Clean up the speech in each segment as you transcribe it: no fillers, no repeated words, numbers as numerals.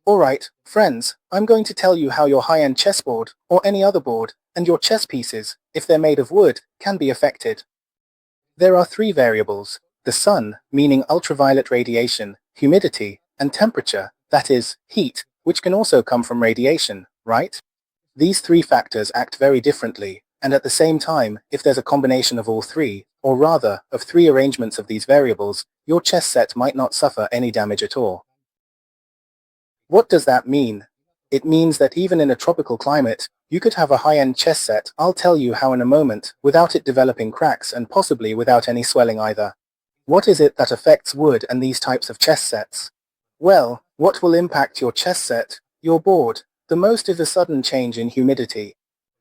Alright, friends, I'm going to tell you how your high-end chessboard, or any other board, and your chess pieces, if they're made of wood, can be affected. There are three variables: the sun, meaning ultraviolet radiation, humidity, and temperature, that is, heat, which can also come from radiation, right? These three factors act very differently, and at the same time, if there's a combination of all three, or rather, of three arrangements of these variables, your chess set might not suffer any damage at all. What does that mean? It means that even in a tropical climate, you could have a high-end chess set. I'll tell you how in a moment, without it developing cracks and possibly without any swelling either. What is it that affects wood and these types of chess sets? Well, what will impact your chess set, your board, the most is a sudden change in humidity.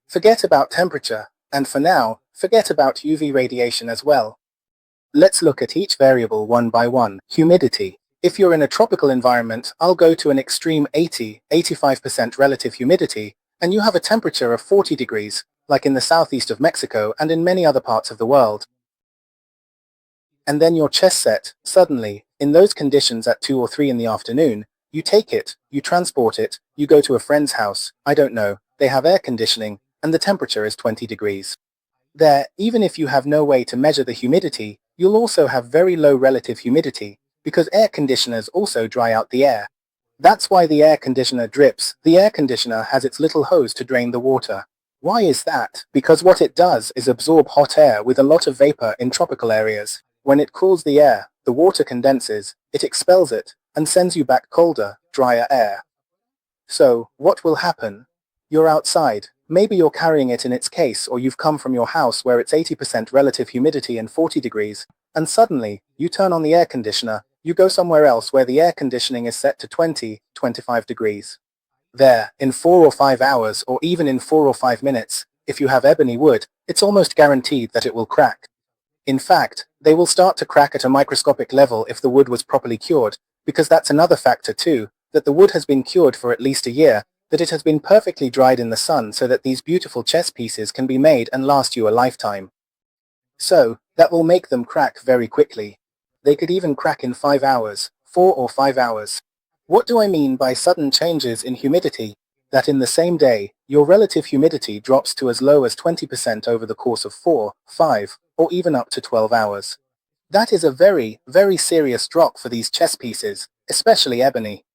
Forget about temperature, and for now, forget about UV radiation as well. Let's look at each variable one by one. Humidity. If you're in a tropical environment, I'll go to an extreme 85% relative humidity, and you have a temperature of 40 degrees, like in the southeast of Mexico and in many other parts of the world. And then your chess set, suddenly, in those conditions at 2 or 3 in the afternoon, you take it, you transport it, you go to a friend's house, I don't know, they have air conditioning, and the temperature is 20 degrees. There, even if you have no way to measure the humidity, you'll also have very low relative humidity, because air conditioners also dry out the air. That's why the air conditioner drips. The air conditioner has its little hose to drain the water. Why is that? Because what it does is absorb hot air with a lot of vapor in tropical areas. When it cools the air, the water condenses, it expels it, and sends you back colder, drier air. So, what will happen? You're outside. Maybe you're carrying it in its case, or you've come from your house where it's 80% relative humidity and 40 degrees, and suddenly, you turn on the air conditioner, you go somewhere else where the air conditioning is set to 20, 25 degrees. There, in 4 or 5 hours, or even in 4 or 5 minutes, if you have ebony wood, it's almost guaranteed that it will crack. In fact, they will start to crack at a microscopic level if the wood was properly cured, because that's another factor too, that the wood has been cured for at least a year, that it has been perfectly dried in the sun so that these beautiful chess pieces can be made and last you a lifetime. So, that will make them crack very quickly. They could even crack in 5 hours, 4 or 5 hours. What do I mean by sudden changes in humidity? That in the same day, your relative humidity drops to as low as 20% over the course of 4, 5, or even up to 12 hours. That is a very, very serious drop for these chess pieces, especially ebony.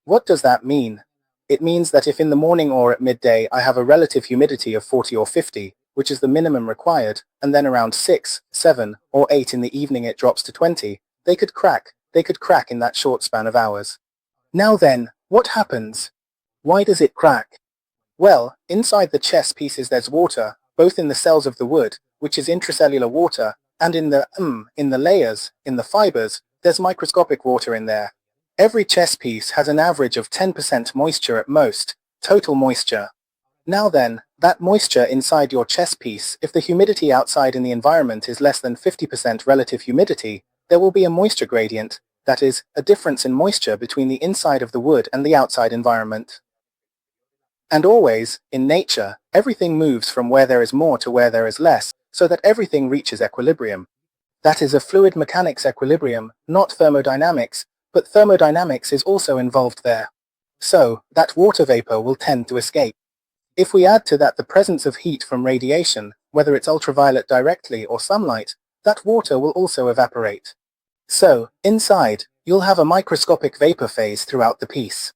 What does that mean? It means that if in the morning or at midday I have a relative humidity of 40 or 50, which is the minimum required, and then around 6, 7, or 8 in the evening it drops to 20, they could crack in that short span of hours. Now then, what happens? Why does it crack? Well, inside the chess pieces there's water, both in the cells of the wood, which is intracellular water, and in the layers, in the fibers, there's microscopic water in there. Every chess piece has an average of 10% moisture at most, total moisture. Now then, that moisture inside your chess piece, if the humidity outside in the environment is less than 50% relative humidity, there will be a moisture gradient, that is, a difference in moisture between the inside of the wood and the outside environment. And always, in nature, everything moves from where there is more to where there is less, so that everything reaches equilibrium. That is a fluid mechanics equilibrium, not thermodynamics, but thermodynamics is also involved there. So, that water vapor will tend to escape. If we add to that the presence of heat from radiation, whether it's ultraviolet directly or sunlight, that water will also evaporate. So, inside, you'll have a microscopic vapor phase throughout the piece.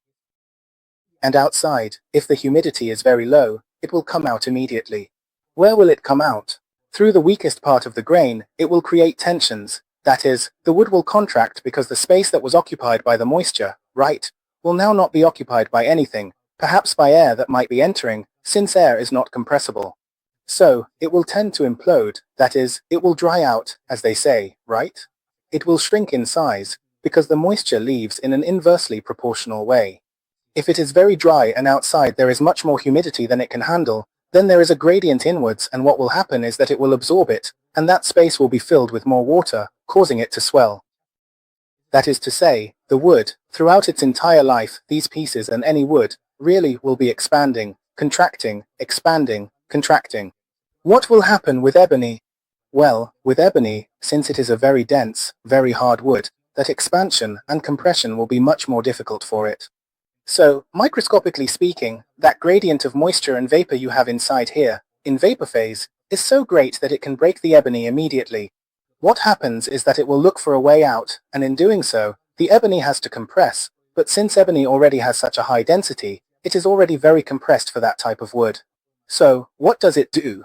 And outside, if the humidity is very low, it will come out immediately. Where will it come out? Through the weakest part of the grain, it will create tensions. That is, the wood will contract because the space that was occupied by the moisture, right, will now not be occupied by anything, perhaps by air that might be entering, since air is not compressible. So, it will tend to implode, that is, it will dry out, as they say, right? It will shrink in size, because the moisture leaves in an inversely proportional way. If it is very dry and outside there is much more humidity than it can handle, then there is a gradient inwards, and what will happen is that it will absorb it, and that space will be filled with more water, causing it to swell. That is to say, the wood, throughout its entire life, these pieces and any wood, really will be expanding, contracting, expanding, contracting. What will happen with ebony? Well, with ebony, since it is a very dense, very hard wood, that expansion and compression will be much more difficult for it. So, microscopically speaking, that gradient of moisture and vapor you have inside here, in vapor phase, is so great that it can break the ebony immediately. What happens is that it will look for a way out, and in doing so, the ebony has to compress, but since ebony already has such a high density, it is already very compressed for that type of wood. So, what does it do?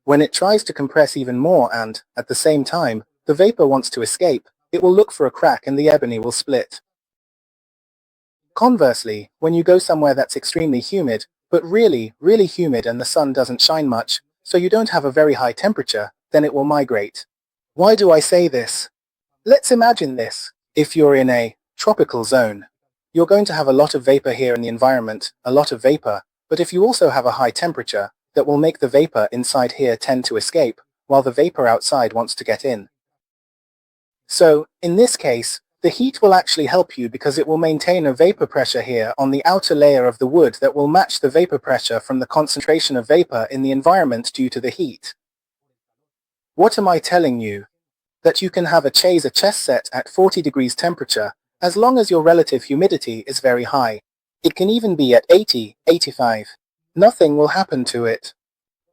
When it tries to compress even more and, at the same time, the vapor wants to escape, it will look for a crack and the ebony will split. Conversely, when you go somewhere that's extremely humid, but really, really humid and the sun doesn't shine much, so you don't have a very high temperature, then it will migrate. Why do I say this? Let's imagine this. If you're in a tropical zone, you're going to have a lot of vapor here in the environment, a lot of vapor, but if you also have a high temperature, that will make the vapor inside here tend to escape, while the vapor outside wants to get in. So, in this case, the heat will actually help you because it will maintain a vapor pressure here on the outer layer of the wood that will match the vapor pressure from the concentration of vapor in the environment due to the heat. What am I telling you? That you can have a chess set at 40 degrees temperature, as long as your relative humidity is very high. It can even be at 80, 85. Nothing will happen to it.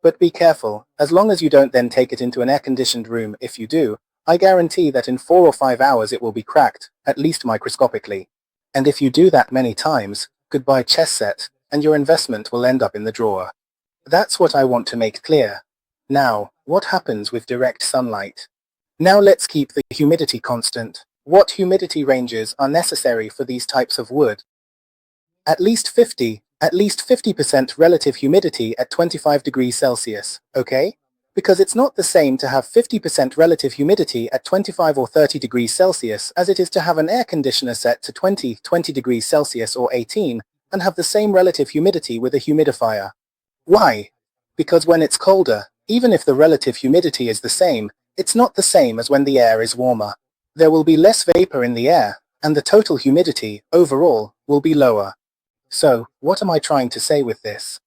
But be careful, as long as you don't then take it into an air-conditioned room. If you do, I guarantee that in 4 or 5 hours it will be cracked, at least microscopically. And if you do that many times, goodbye chess set, and your investment will end up in the drawer. That's what I want to make clear. Now, what happens with direct sunlight? Now let's keep the humidity constant. What humidity ranges are necessary for these types of wood? At least 50% relative humidity at 25 degrees Celsius, okay? Because it's not the same to have 50% relative humidity at 25 or 30 degrees Celsius as it is to have an air conditioner set to 20 degrees Celsius or 18 and have the same relative humidity with a humidifier. Why? Because when it's colder, even if the relative humidity is the same, it's not the same as when the air is warmer. There will be less vapor in the air, and the total humidity, overall, will be lower. So, what am I trying to say with this?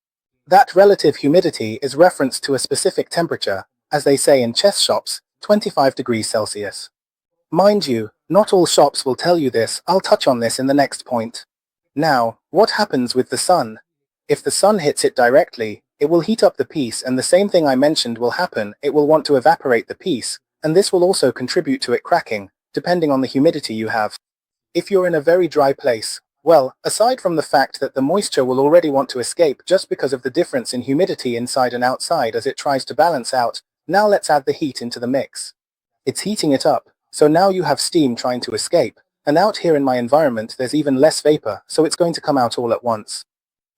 That relative humidity is referenced to a specific temperature, as they say in chess shops, 25 degrees Celsius. Mind you, not all shops will tell you this. I'll touch on this in the next point. Now, what happens with the sun? If the sun hits it directly, it will heat up the piece, and the same thing I mentioned will happen. It will want to evaporate the piece, and this will also contribute to it cracking, depending on the humidity you have. If you're in a very dry place, well, aside from the fact that the moisture will already want to escape just because of the difference in humidity inside and outside as it tries to balance out, now let's add the heat into the mix. It's heating it up, so now you have steam trying to escape, and out here in my environment there's even less vapor, so it's going to come out all at once.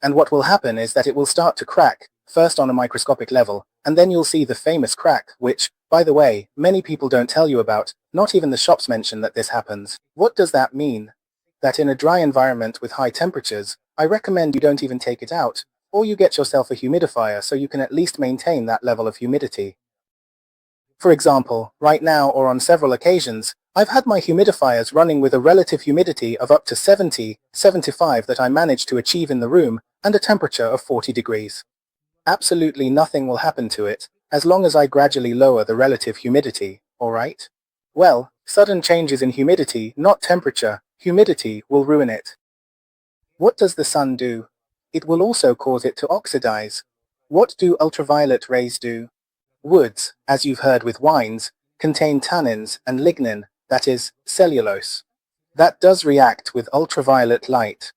And what will happen is that it will start to crack, first on a microscopic level, and then you'll see the famous crack, which, by the way, many people don't tell you about. Not even the shops mention that this happens. What does that mean? That in a dry environment with high temperatures, I recommend you don't even take it out, or you get yourself a humidifier so you can at least maintain that level of humidity. For example, right now or on several occasions, I've had my humidifiers running with a relative humidity of up to 70, 75 that I managed to achieve in the room, and a temperature of 40 degrees. Absolutely nothing will happen to it, as long as I gradually lower the relative humidity, alright? Well, sudden changes in humidity, not temperature, humidity will ruin it. What does the sun do? It will also cause it to oxidize. What do ultraviolet rays do? Woods, as you've heard with wines, contain tannins and lignin, that is, cellulose. That does react with ultraviolet light.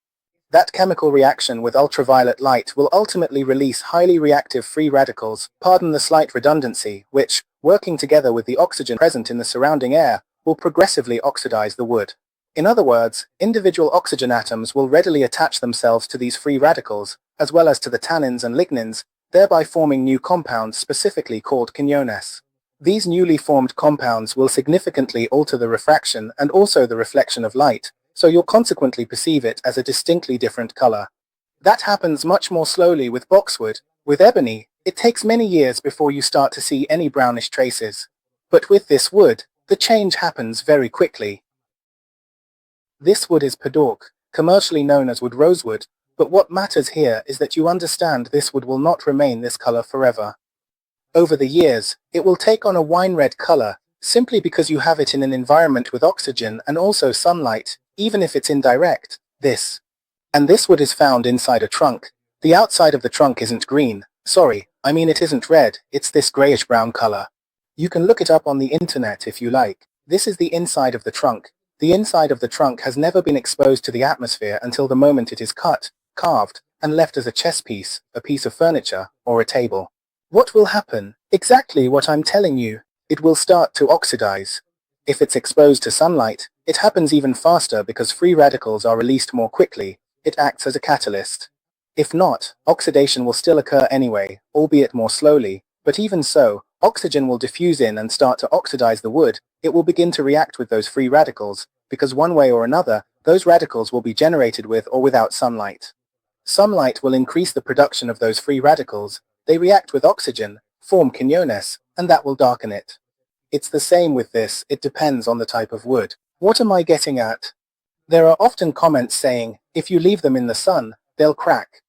That chemical reaction with ultraviolet light will ultimately release highly reactive free radicals, pardon the slight redundancy, which, working together with the oxygen present in the surrounding air, will progressively oxidize the wood. In other words, individual oxygen atoms will readily attach themselves to these free radicals, as well as to the tannins and lignins, thereby forming new compounds specifically called quinones. These newly formed compounds will significantly alter the refraction and also the reflection of light, so you'll consequently perceive it as a distinctly different color. That happens much more slowly with boxwood. With ebony, it takes many years before you start to see any brownish traces. But with this wood, the change happens very quickly. This wood is Padauk, commercially known as wood rosewood, but what matters here is that you understand this wood will not remain this color forever. Over the years, it will take on a wine red color, simply because you have it in an environment with oxygen and also sunlight, even if it's indirect. This And this wood is found inside a trunk. The outside of the trunk isn't green. Sorry, I mean it isn't red, it's this grayish-brown color. You can look it up on the internet if you like. This is the inside of the trunk. The inside of the trunk has never been exposed to the atmosphere until the moment it is cut, carved, and left as a chess piece, a piece of furniture, or a table. What will happen? Exactly what I'm telling you. It will start to oxidize. If it's exposed to sunlight, it happens even faster because free radicals are released more quickly. It acts as a catalyst. If not, oxidation will still occur anyway, albeit more slowly, but even so, oxygen will diffuse in and start to oxidize the wood. It will begin to react with those free radicals, because one way or another, those radicals will be generated with or without sunlight. Sunlight will increase the production of those free radicals. They react with oxygen, form quinones, and that will darken it. It's the same with this, it depends on the type of wood. What am I getting at? There are often comments saying, if you leave them in the sun, they'll crack.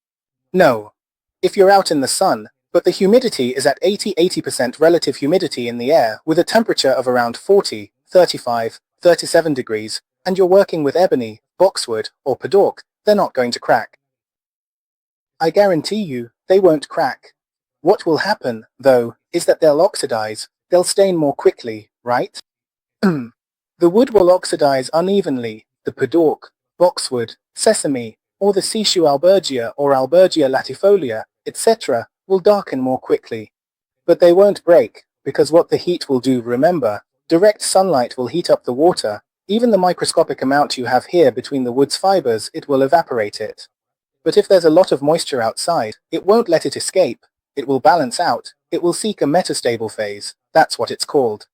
No. If you're out in the sun, but the humidity is at 80% relative humidity in the air with a temperature of around 40, 35, 37 degrees, and you're working with ebony, boxwood, or padauk, they're not going to crack. I guarantee you, they won't crack. What will happen, though, is that they'll oxidize, they'll stain more quickly, right? The wood will oxidize unevenly. The padauk, boxwood, sesame, or the Sishu albergia or Albergia latifolia, etc., will darken more quickly. But they won't break, because what the heat will do, remember, direct sunlight will heat up the water. Even the microscopic amount you have here between the wood's fibers, it will evaporate it. But if there's a lot of moisture outside, it won't let it escape. It will balance out. It will seek a metastable phase. That's what it's called.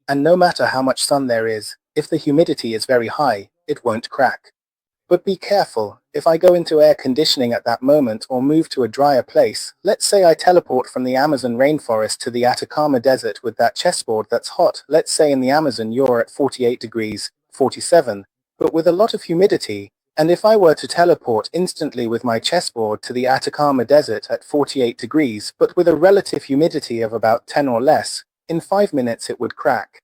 And no matter how much sun there is, if the humidity is very high, it won't crack. But be careful, if I go into air conditioning at that moment or move to a drier place, let's say I teleport from the Amazon rainforest to the Atacama Desert with that chessboard that's hot, let's say in the Amazon you're at 48 degrees, 47, but with a lot of humidity, and if I were to teleport instantly with my chessboard to the Atacama Desert at 48 degrees, but with a relative humidity of about 10 or less, in 5 minutes it would crack.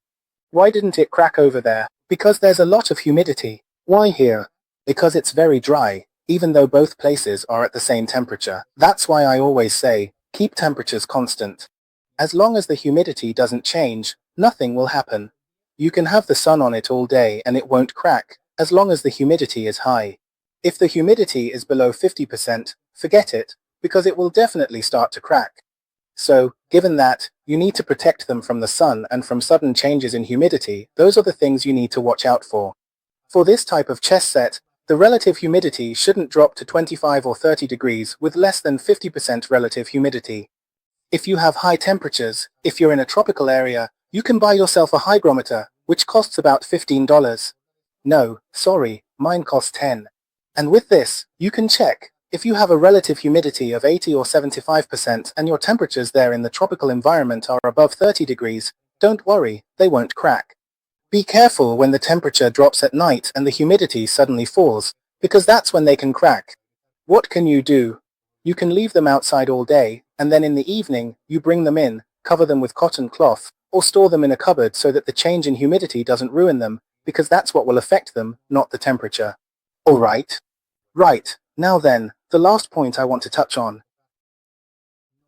Why didn't it crack over there? Because there's a lot of humidity. Why here? Because it's very dry, even though both places are at the same temperature. That's why I always say, keep temperatures constant. As long as the humidity doesn't change, nothing will happen. You can have the sun on it all day and it won't crack, as long as the humidity is high. If the humidity is below 50%, forget it, because it will definitely start to crack. So, given that, you need to protect them from the sun and from sudden changes in humidity. Those are the things you need to watch out for. For this type of chess set, the relative humidity shouldn't drop to 25 or 30 degrees with less than 50% relative humidity. If you have high temperatures, if you're in a tropical area, you can buy yourself a hygrometer, which costs about $15. No, sorry, mine costs $10. And with this, you can check. If you have a relative humidity of 80 or 75% and your temperatures there in the tropical environment are above 30 degrees, don't worry, they won't crack. Be careful when the temperature drops at night and the humidity suddenly falls, because that's when they can crack. What can you do? You can leave them outside all day, and then in the evening, you bring them in, cover them with cotton cloth, or store them in a cupboard so that the change in humidity doesn't ruin them, because that's what will affect them, not the temperature. Alright? Right, now then, the last point I want to touch on.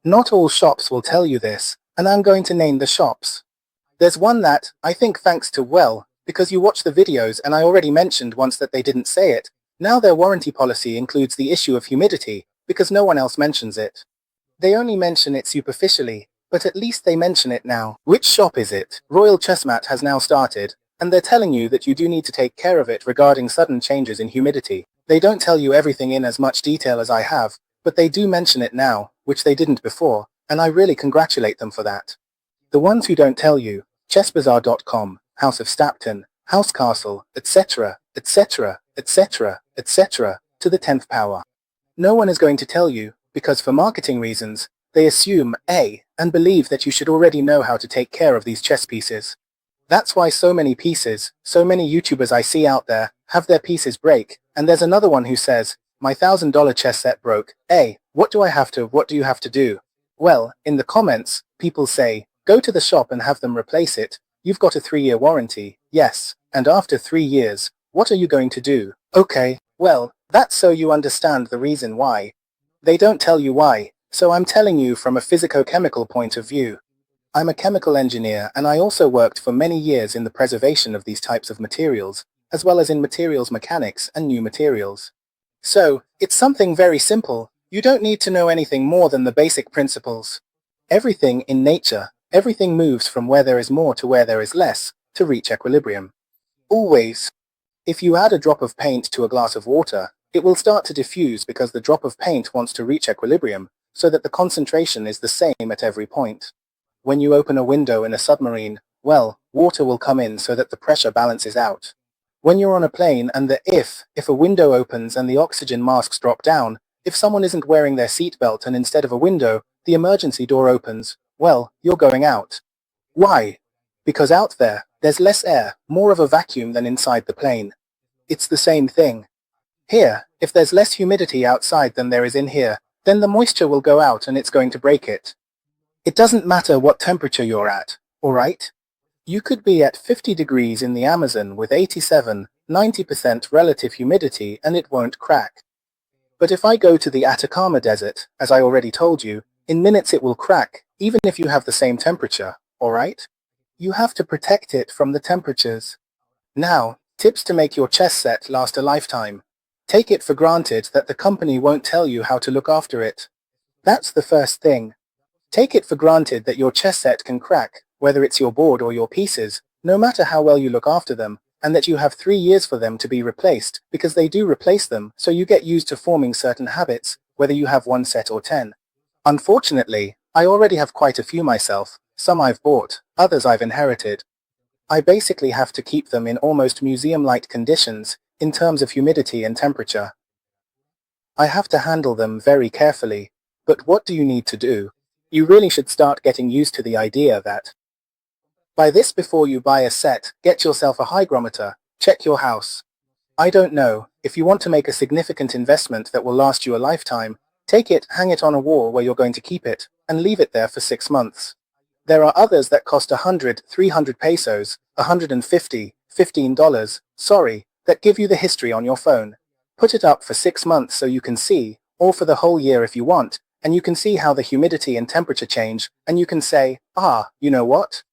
Not all shops will tell you this, and I'm going to name the shops. There's one that, I think thanks to, well, because you watch the videos and I already mentioned once that they didn't say it, now their warranty policy includes the issue of humidity, because no one else mentions it. They only mention it superficially, but at least they mention it now. Which shop is it? Royal Chessmat has now started, and they're telling you that you do need to take care of it regarding sudden changes in humidity. They don't tell you everything in as much detail as I have, but they do mention it now, which they didn't before, and I really congratulate them for that. The ones who don't tell you, chessbazaar.com, House of Stapton, Housecastle, etc., etc., etc., etc., to the 10th power. No one is going to tell you, because for marketing reasons, they assume, and believe that you should already know how to take care of these chess pieces. That's why so many YouTubers I see out there, have their pieces break, and there's another one who says, my $1,000 chess set broke, what do you have to do? Well, in the comments, people say, go to the shop and have them replace it, you've got a 3-year warranty, yes, and after 3 years, what are you going to do? Okay, well, That's so you understand the reason why. They don't tell you why, so I'm telling you from a physico-chemical point of view. I'm a chemical engineer and I also worked for many years in the preservation of these types of materials, as well as in materials mechanics and new materials. So, it's something very simple. You don't need to know anything more than the basic principles. Everything in nature, everything moves from where there is more to where there is less, to reach equilibrium. Always. If you add a drop of paint to a glass of water, it will start to diffuse because the drop of paint wants to reach equilibrium, so that the concentration is the same at every point. When you open a window in a submarine, well, water will come in so that the pressure balances out. When you're on a plane and if a window opens and the oxygen masks drop down, if someone isn't wearing their seatbelt and instead of a window, the emergency door opens, well, you're going out. Why? Because out there, there's less air, more of a vacuum than inside the plane. It's the same thing. Here, if there's less humidity outside than there is in here, then the moisture will go out and it's going to break it. It doesn't matter what temperature you're at, alright? You could be at 50 degrees in the Amazon with 87, 90% relative humidity and it won't crack. But if I go to the Atacama Desert, as I already told you, in minutes it will crack, even if you have the same temperature, alright? You have to protect it from the temperatures. Now, tips to make your chess set last a lifetime. Take it for granted that the company won't tell you how to look after it. That's the first thing. Take it for granted that your chess set can crack, whether it's your board or your pieces, no matter how well you look after them, and that you have 3 years for them to be replaced, because they do replace them, so you get used to forming certain habits, whether you have 1 set or 10. Unfortunately, I already have quite a few myself, some I've bought, others I've inherited. I basically have to keep them in almost museum-like conditions, in terms of humidity and temperature. I have to handle them very carefully, but what do you need to do? You really should start getting used to the idea that by this before you buy a set, get yourself a hygrometer, check your house. I don't know, if you want to make a significant investment that will last you a lifetime, take it, hang it on a wall where you're going to keep it, and leave it there for 6 months. There are others that cost 100, 300 pesos, 150, $15, sorry, that give you the history on your phone. Put it up for 6 months so you can see, or for the whole year if you want, and you can see how the humidity and temperature change, and you can say, you know what?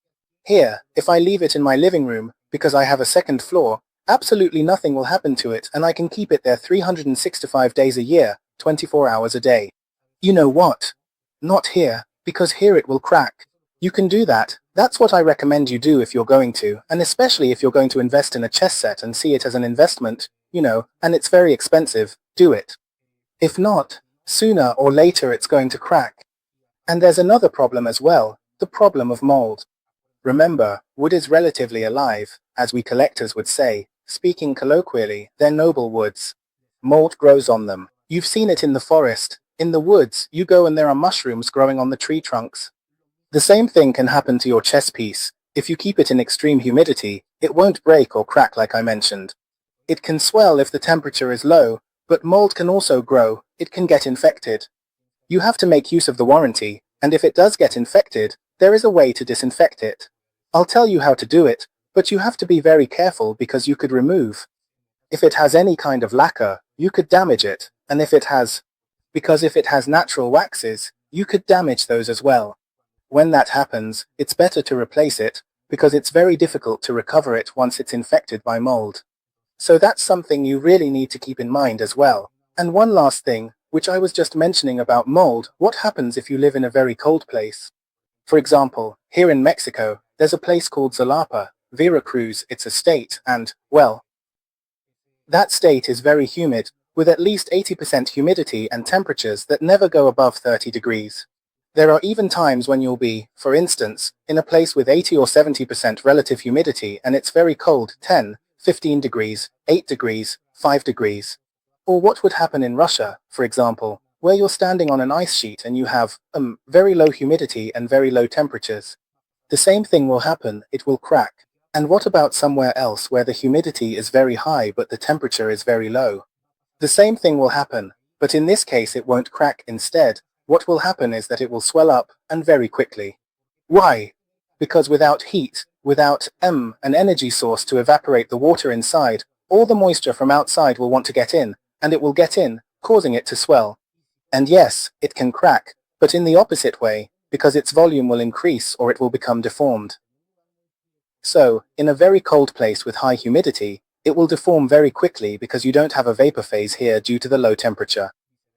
Here, if I leave it in my living room, because I have a second floor, absolutely nothing will happen to it and I can keep it there 365 days a year, 24 hours a day. You know what? Not here, because here it will crack. You can do that. That's what I recommend you do if you're going to, and especially if you're going to invest in a chess set and see it as an investment, and it's very expensive, do it. If not, sooner or later it's going to crack. And there's another problem as well, the problem of mold. Remember, wood is relatively alive, as we collectors would say. Speaking colloquially, they're noble woods. Mold grows on them. You've seen it in the forest. In the woods, you go and there are mushrooms growing on the tree trunks. The same thing can happen to your chess piece. If you keep it in extreme humidity, it won't break or crack like I mentioned. It can swell if the temperature is low, but mold can also grow. It can get infected. You have to make use of the warranty, and if it does get infected, there is a way to disinfect it. I'll tell you how to do it, but you have to be very careful because you could remove. If it has any kind of lacquer, you could damage it, and if it has natural waxes, you could damage those as well. When that happens, it's better to replace it, because it's very difficult to recover it once it's infected by mold. So that's something you really need to keep in mind as well. And one last thing, which I was just mentioning about mold, what happens if you live in a very cold place? For example, here in Mexico, there's a place called Jalapa, Veracruz, it's a state, and, well, that state is very humid, with at least 80% humidity and temperatures that never go above 30 degrees. There are even times when you'll be, for instance, in a place with 80 or 70% relative humidity and it's very cold, 10, 15 degrees, 8 degrees, 5 degrees. Or what would happen in Russia, for example, where you're standing on an ice sheet and you have, very low humidity and very low temperatures. The same thing will happen, it will crack. And what about somewhere else where the humidity is very high but the temperature is very low? The same thing will happen, but in this case it won't crack. Instead, what will happen is that it will swell up, and very quickly. Why? Because without heat, without an energy source to evaporate the water inside, all the moisture from outside will want to get in, and it will get in, causing it to swell. And yes, it can crack, but in the opposite way, because its volume will increase or it will become deformed. So, in a very cold place with high humidity, it will deform very quickly because you don't have a vapor phase here due to the low temperature.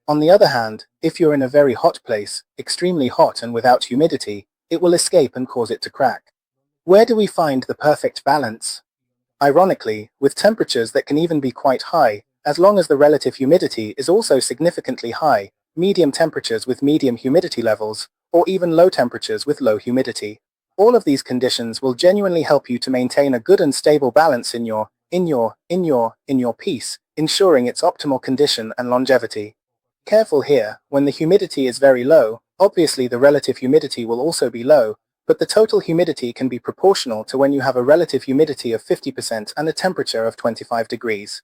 On the other hand, if you're in a very hot place, extremely hot and without humidity, it will escape and cause it to crack. Where do we find the perfect balance? Ironically, with temperatures that can even be quite high, as long as the relative humidity is also significantly high, medium temperatures with medium humidity levels, or even low temperatures with low humidity. All of these conditions will genuinely help you to maintain a good and stable balance in your piece, ensuring its optimal condition and longevity. Careful here, when the humidity is very low, obviously the relative humidity will also be low, but the total humidity can be proportional to when you have a relative humidity of 50% and a temperature of 25 degrees.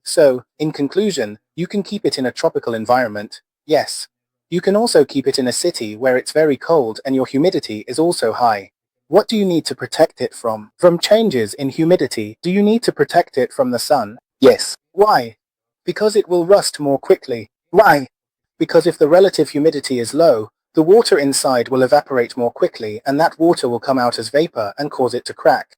So, in conclusion, you can keep it in a tropical environment, yes. You can also keep it in a city where it's very cold and your humidity is also high. What do you need to protect it from? From changes in humidity. Do you need to protect it from the sun? Yes. Why? Because it will rust more quickly. Why? Because if the relative humidity is low, the water inside will evaporate more quickly and that water will come out as vapor and cause it to crack.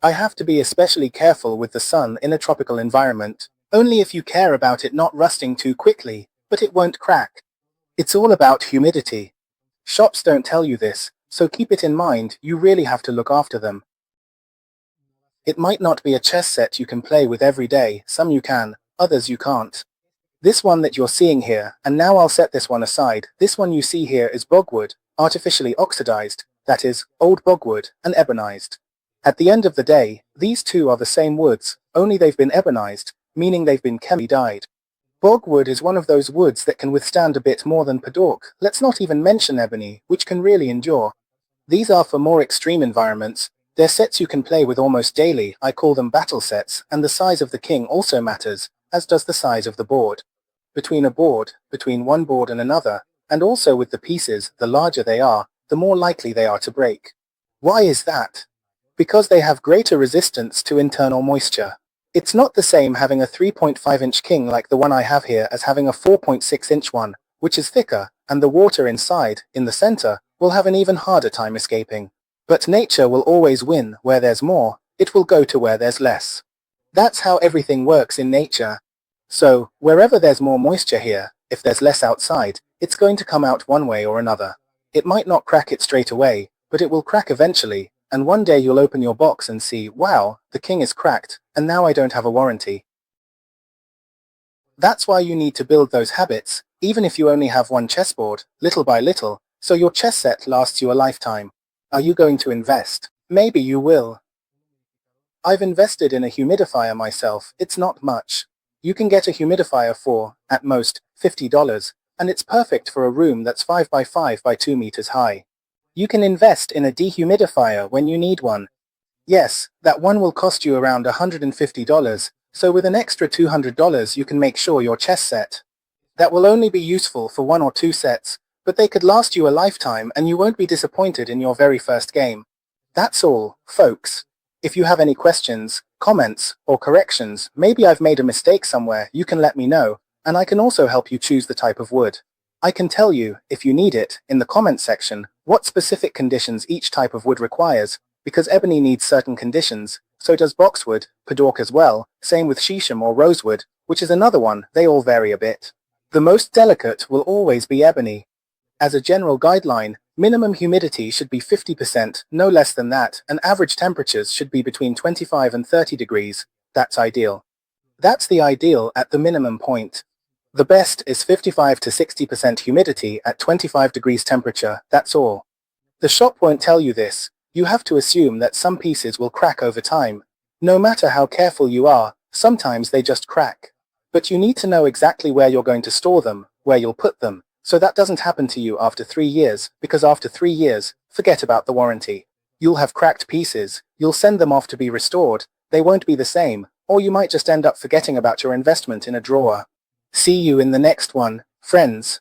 I have to be especially careful with the sun in a tropical environment. Only if you care about it not rusting too quickly, but it won't crack. It's all about humidity. Shops don't tell you this, so keep it in mind, you really have to look after them. It might not be a chess set you can play with every day, some you can, others you can't. This one that you're seeing here, and now I'll set this one aside, this one you see here is bogwood, artificially oxidized, that is, old bogwood, and ebonized. At the end of the day, these two are the same woods, only they've been ebonized, meaning they've been chemically dyed. Bogwood is one of those woods that can withstand a bit more than padauk, let's not even mention ebony, which can really endure. These are for more extreme environments, they're sets you can play with almost daily, I call them battle sets, and the size of the king also matters, as does the size of the board. Between one board and another, and also with the pieces, the larger they are, the more likely they are to break. Why is that? Because they have greater resistance to internal moisture. It's not the same having a 3.5-inch king like the one I have here as having a 4.6-inch one, which is thicker, and the water inside, in the center, will have an even harder time escaping. But nature will always win. Where there's more, it will go to where there's less. That's how everything works in nature. So, wherever there's more moisture here, if there's less outside, it's going to come out one way or another. It might not crack it straight away, but it will crack eventually, and one day you'll open your box and see, wow, the king is cracked, and now I don't have a warranty. That's why you need to build those habits, even if you only have one chessboard, little by little, so your chess set lasts you a lifetime. Are you going to invest? Maybe you will. I've invested in a humidifier myself, it's not much. You can get a humidifier for, at most, $50, and it's perfect for a room that's 5 by 5 by 2 meters high. You can invest in a dehumidifier when you need one. Yes, that one will cost you around $150, so with an extra $200 you can make sure your chess set. That will only be useful for 1 or 2 sets, but they could last you a lifetime and you won't be disappointed in your very first game. That's all, folks. If you have any questions, comments, or corrections, maybe I've made a mistake somewhere, you can let me know, and I can also help you choose the type of wood. I can tell you, if you need it, in the comments section, what specific conditions each type of wood requires, because ebony needs certain conditions, so does boxwood, padauk as well, same with shisham or rosewood, which is another one, they all vary a bit. The most delicate will always be ebony. As a general guideline, minimum humidity should be 50%, no less than that, and average temperatures should be between 25 and 30 degrees. That's ideal. That's the ideal at the minimum point. The best is 55 to 60% humidity at 25 degrees temperature, that's all. The shop won't tell you this. You have to assume that some pieces will crack over time. No matter how careful you are, sometimes they just crack. But you need to know exactly where you're going to store them, where you'll put them, so that doesn't happen to you after 3 years, because after 3 years, forget about the warranty. You'll have cracked pieces, you'll send them off to be restored, they won't be the same, or you might just end up forgetting about your investment in a drawer. See you in the next one, friends.